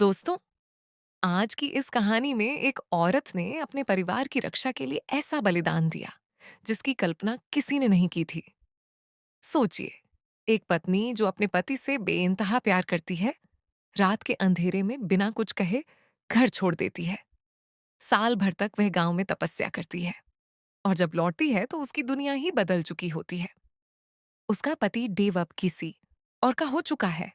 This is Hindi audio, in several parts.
दोस्तों, आज की इस कहानी में एक औरत ने अपने परिवार की रक्षा के लिए ऐसा बलिदान दिया जिसकी कल्पना किसी ने नहीं की थी। सोचिए, एक पत्नी जो अपने पति से बेइंतहा प्यार करती है, रात के अंधेरे में बिना कुछ कहे घर छोड़ देती है। साल भर तक वह गांव में तपस्या करती है और जब लौटती है तो उसकी दुनिया ही बदल चुकी होती है। उसका पति डेव अब किसी और का हो चुका है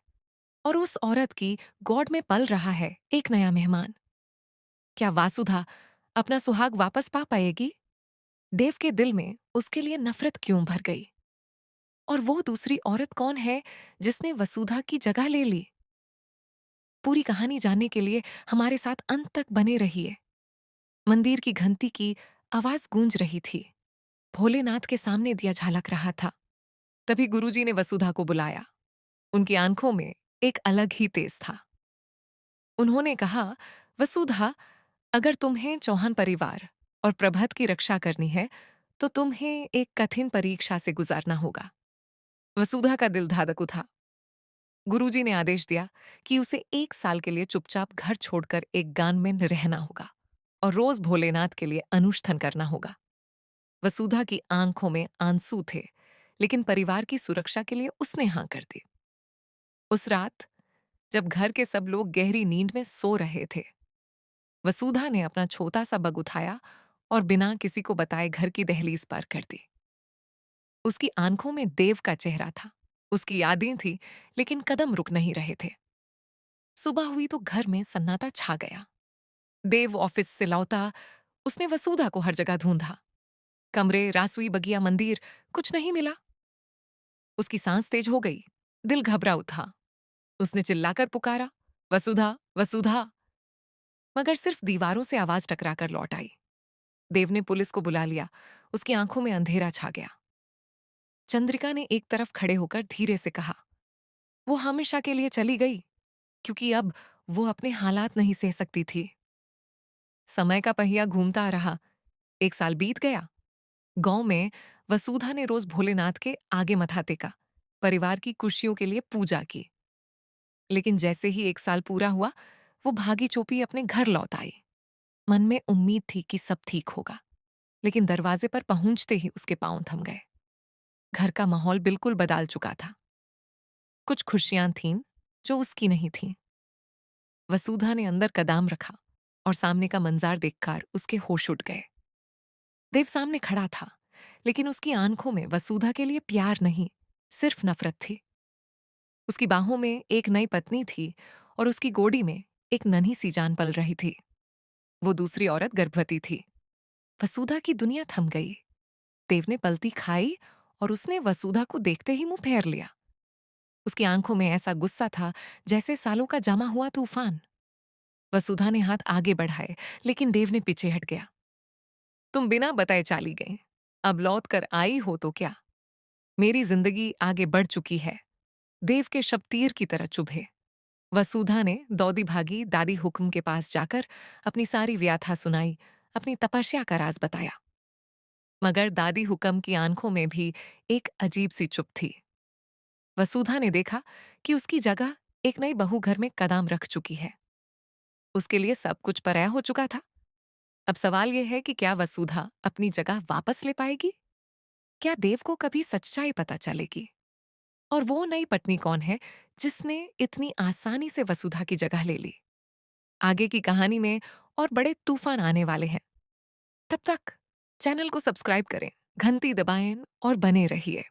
और उस औरत की गॉड में पल रहा है एक नया मेहमान। क्या वासुधा अपना सुहाग वापस पा पाएगी? देव के दिल में उसके लिए नफरत क्यों भर गई? और वो दूसरी औरत कौन है जिसने वसुधा की जगह ले ली? पूरी कहानी जानने के लिए हमारे साथ अंत तक बने रहिए। मंदिर की घंटी की आवाज गूंज रही थी। भोलेनाथ के सामने दिया झलक रहा था। तभी गुरुजी ने वसुधा को बुलाया। उनकी आंखों में एक अलग ही तेज था। उन्होंने कहा, वसुधा, अगर तुम्हें चौहान परिवार और प्रभत की रक्षा करनी है तो तुम्हें एक कठिन परीक्षा से गुजारना होगा। वसुधा का दिल धाधक उठा। गुरुजी ने आदेश दिया कि उसे 1 साल के लिए चुपचाप घर छोड़कर एक गान में रहना होगा और रोज भोलेनाथ के लिए अनुष्ठान करना होगा। वसुधा की आंखों में आंसू थे, लेकिन परिवार की सुरक्षा के लिए उसने हाँ कर दी। उस रात जब घर के सब लोग गहरी नींद में सो रहे थे, वसुधा ने अपना छोटा सा बग उठाया और बिना किसी को बताए घर की दहलीज पार कर दी। उसकी आंखों में देव का चेहरा था। उसकी यादें थी, लेकिन कदम रुक नहीं रहे थे। सुबह हुई तो घर में सन्नाटा छा गया। देव ऑफिस से लौटा। उसने वसुधा को हर जगह ढूंढा। कमरे, रासुई, बगिया, मंदिर, कुछ नहीं मिला। उसकी सांस तेज हो गई। दिल घबरा उठा। उसने चिल्लाकर पुकारा, वसुधा, वसुधा। मगर सिर्फ दीवारों से आवाज टकराकर लौट आई। देव ने पुलिस को बुला लिया। उसकी आंखों में अंधेरा छा गया। चंद्रिका ने एक तरफ खड़े होकर धीरे से कहा, वो हमेशा के लिए चली गई, क्योंकि अब वो अपने हालात नहीं सह सकती थी। समय का पहिया घूमता रहा। 1 साल बीत गया। गांव में वसुधा ने रोज भोलेनाथ के आगे मथा टेका, परिवार की खुशियों के लिए पूजा की। लेकिन जैसे ही 1 साल पूरा हुआ, वो भागी चोपी अपने घर लौट आई। मन में उम्मीद थी कि सब ठीक होगा, लेकिन दरवाजे पर पहुंचते ही उसके पांव थम गए। घर का माहौल बिल्कुल बदल चुका था। कुछ खुशियां थीं जो उसकी नहीं थीं। वसुधा ने अंदर कदम रखा और सामने का मंजार देखकर उसके होश उड़ गए। देव सामने खड़ा था, लेकिन उसकी आंखों में वसुधा के लिए प्यार नहीं, सिर्फ नफरत थी। उसकी बाहों में एक नई पत्नी थी और उसकी गोदी में एक नन्ही सी जान पल रही थी। वो दूसरी औरत गर्भवती थी। वसुधा की दुनिया थम गई। देव ने पलती खाई और उसने वसुधा को देखते ही मुंह फेर लिया। उसकी आंखों में ऐसा गुस्सा था जैसे सालों का जमा हुआ तूफान। वसुधा ने हाथ आगे बढ़ाए, लेकिन देव ने पीछे हट गया। तुम बिना बताए चाली गई। अब लौट कर आई हो तो क्या? मेरी जिंदगी आगे बढ़ चुकी है। देव के शब्द तीर की तरह चुभे। वसुधा ने दौड़ी भागी दादी हुक्म के पास जाकर अपनी सारी व्याथा सुनाई, अपनी तपस्या का राज बताया। मगर दादी हुक्म की आंखों में भी एक अजीब सी चुप थी। वसुधा ने देखा कि उसकी जगह एक नई बहू घर में कदम रख चुकी है। उसके लिए सब कुछ पराया हो चुका था। अब सवाल यह है कि क्या वसुधा अपनी जगह वापस ले पाएगी? क्या देव को कभी सच्चाई पता चलेगी? और वो नई पत्नी कौन है जिसने इतनी आसानी से वसुधा की जगह ले ली? आगे की कहानी में और बड़े तूफान आने वाले हैं। तब तक चैनल को सब्सक्राइब करें, घंटी दबाएं और बने रहिए।